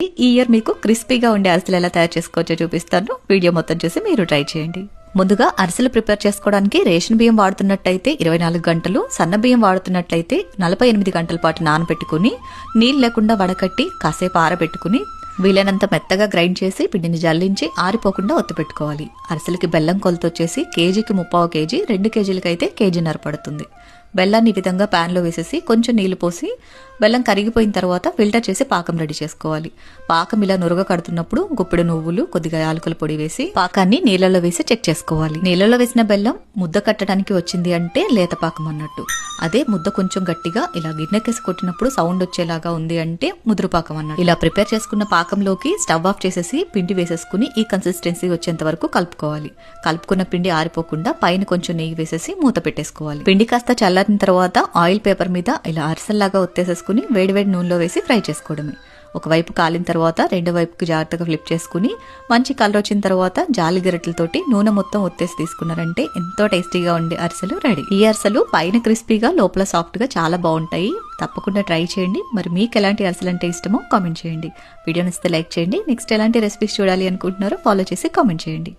ఈ ఇయర్ మీకు క్రిస్పీగా ఉండే అరిసెలు ఎలా తయారు చేసుకోవచ్చో చూపిస్తాను. వీడియో మొత్తం చూసి మీరు ట్రై చేయండి. ముందుగా అరిసెలు ప్రిపేర్ చేసుకోవడానికి రేషన్ బియ్యం వాడుతున్నట్టయితే 24 గంటలు, సన్న బియ్యం వాడుతున్నట్లయితే 48 గంటల పాటు నానబెట్టుకుని నీళ్ళు లేకుండా వడకట్టి కాసేపు ఆరబెట్టుకుని వీలైనంత మెత్తగా గ్రైండ్ చేసి పిండిని జల్లించి ఆరిపోకుండా ఒత్తిపెట్టుకోవాలి. అరిసెలకి బెల్లం కొలత వచ్చేసి కేజీకి 3/4 కేజీ, 2 కేజీలకైతే కేజీన్నర పడుతుంది. బెల్లాన్ని ఈ విధంగా ప్యాన్లో వేసేసి కొంచెం నీళ్లు పోసి బెల్లం కరిగిపోయిన తర్వాత ఫిల్టర్ చేసి పాకం రెడీ చేసుకోవాలి. పాకం ఇలా నురగ కడుతున్నప్పుడు గుప్పెడు నువ్వులు, కొద్దిగా యాలకుల పొడి వేసి పాకాన్ని నీళ్లలో వేసి చెక్ చేసుకోవాలి. నీళ్లలో వేసిన బెల్లం ముద్ద కట్టడానికి వచ్చింది అంటే లేత పాకం అన్నట్టు. అదే ముద్ద కొంచెం గట్టిగా ఇలా గిన్నెకేసి కొట్టినప్పుడు సౌండ్ వచ్చేలాగా ఉంది అంటే ముదురు పాకం అన్నట్టు. ఇలా ప్రిపేర్ చేసుకున్న పాకంలోకి స్టవ్ ఆఫ్ చేసేసి పిండి వేసేసుకుని ఈ కన్సిస్టెన్సీ వచ్చేంత వరకు కలుపుకోవాలి. కలుపుకున్న పిండి ఆరిపోకుండా పైన కొంచెం నెయ్యి వేసేసి మూత పెట్టేసుకోవాలి. పిండి కాస్త చల్లారిన తర్వాత ఆయిల్ పేపర్ మీద ఇలా అరిసెల్లాగా ఒత్తేసేసుకుని వేడివేడి నూనెలో వేసి ఫ్రై చేసుకోవడమే. ఒకవైపు కాలిన తర్వాత రెండో వైపుకి జాగ్రత్తగా ఫ్లిప్ చేసుకుని మంచి కలర్ వచ్చిన తర్వాత జాలి గరిటెలతోటి నూనె మొత్తం ఒత్తేసి తీసుకున్నారంటే ఎంతో టేస్టీగా ఉండే అరిసెలు రెడీ. ఈ అరిసెలు పైన క్రిస్పీగా లోపల సాఫ్ట్ గా చాలా బాగుంటాయి. తప్పకుండా ట్రై చేయండి. మరి మీకు ఎలాంటి అరిసెలు అంటే ఇష్టమో కామెంట్ చేయండి. వీడియో నచ్చితే లైక్ చేయండి. నెక్స్ట్ ఎలాంటి రెసిపీస్ చూడాలి అనుకుంటున్నారో ఫాలో చేసి కామెంట్ చేయండి.